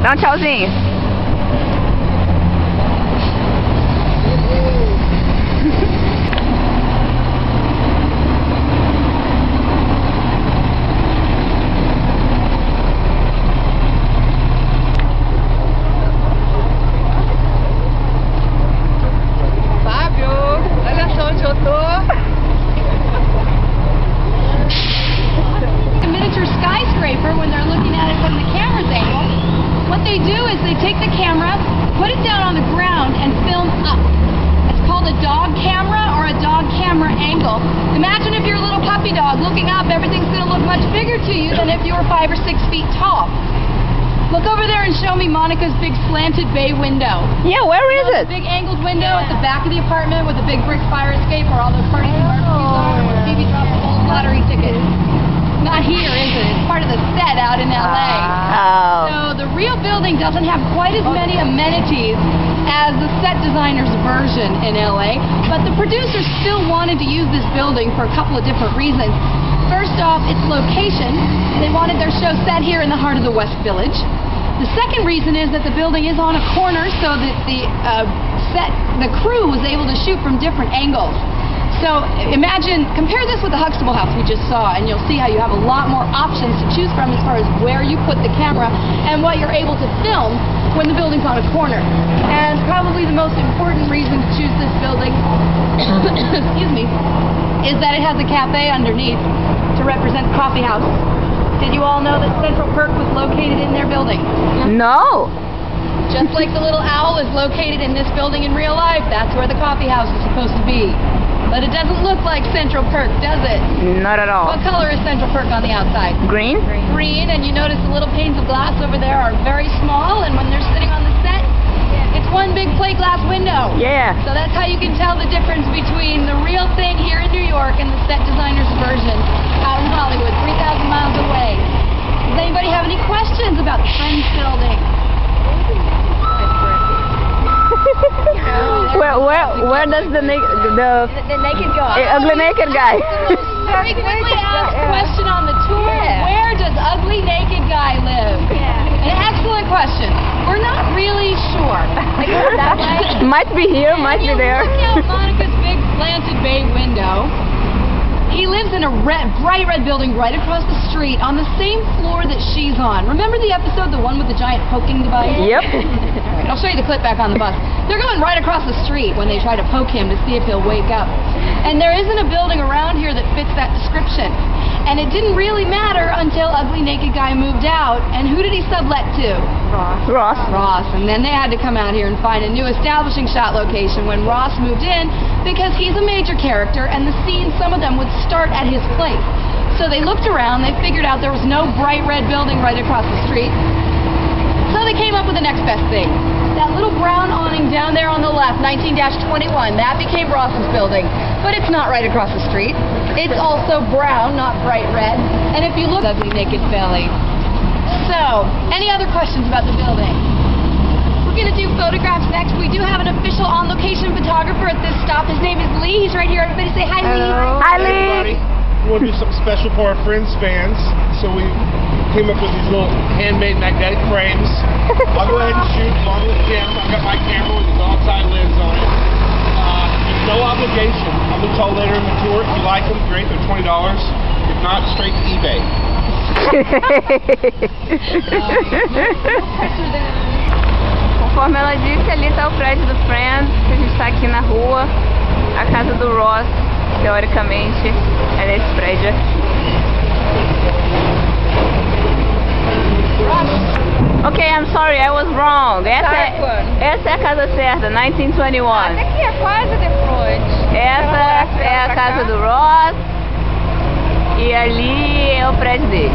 Dá um tchauzinho. When they're looking at it from the camera's angle, what they do is they take the camera, put it down on the ground, and film up. It's called a dog camera or a dog camera angle. Imagine if you're a little puppy dog looking up, everything's going to look much bigger to you than if you were 5 or 6 feet tall. Look over there and show me Monica's big slanted bay window. Yeah, where is it? The big angled window at the back of the apartment with a big brick fire escape where all those parties and barbecues are, where Phoebe drops the old lottery ticket. Not here, is it? It's part of the set out in LA. Oh. So the real building doesn't have quite as many amenities as the set designer's version in LA, but the producers still wanted to use this building for a couple of different reasons. First off, its location. They wanted their show set here in the heart of the West Village. The second reason is that the building is on a corner so that the crew was able to shoot from different angles. So imagine, compare this with the Huxtable House we just saw, and you'll see how you have a lot more options to choose from as far as where you put the camera and what you're able to film when the building's on a corner. And probably the most important reason to choose this building, excuse me, is that it has a cafe underneath to represent the coffee house. Did you all know that Central Perk was located in their building? No. Just like the little owl is located in this building in real life, that's where the coffee house is supposed to be. But it doesn't look like Central Perk, does it? Not at all. What color is Central Perk on the outside? Green? Green, and you notice the little panes of glass over there are very small, and when they're sitting on the set, it's one big plate glass window. Yeah. So that's how you can tell the difference between the real thing here in New York and the set designer's version out in Hollywood, 3,000 miles away. Does anybody have any questions about the Friends building? Where does the naked guy? Ugly naked guy. Very quickly asked question on the tour. Where does ugly naked guy live? An excellent question. We're not really sure. Might be here, might be there. Look out Monica's big slanted bay window. He lives in a bright red building right across the street on the same floor that she's on. Remember the episode, the one with the giant poking device? Yep. All right, I'll show you the clip back on the bus. They're going right across the street when they try to poke him to see if he'll wake up. And there isn't a building around here that fits that description. And it didn't really matter until Ugly Naked Guy moved out. And who did he sublet to? Ross. And then they had to come out here and find a new establishing shot location when Ross moved in, because he's a major character and the scenes, some of them would start at his place. So they looked around, they figured out there was no bright red building right across the street. So they came up with the next best thing. That little brown awning down there on the left, 19-21, that became Ross's building. But it's not right across the street. It's also brown, not bright red. And if you look, Ugly Naked Belly. So, any other questions about the building? We're going to do photographs next. We do have an official on-location photographer at this stop. His name is Lee. He's right here. Everybody say hi, Lee. Hello. Hi, Lee. We want to do something special for our Friends fans, so we came up with these little handmade magnetic frames. I'll go ahead and shoot along with Tim. I've got my camera with the dog's eye lens on it. There's no obligation. I'll be told later in the tour. If you like them, great. They're $20. If not, straight to eBay. Conforme ela disse, ali está o prédio do Friends, que a gente está aqui na rua. A casa do Ross, teoricamente, é nesse prédio aqui. Ok, I'm sorry, I was wrong. Essa é a casa certa, 1921. Aqui é quase de frente. Essa é a casa do Ross e ali é o prédio dele.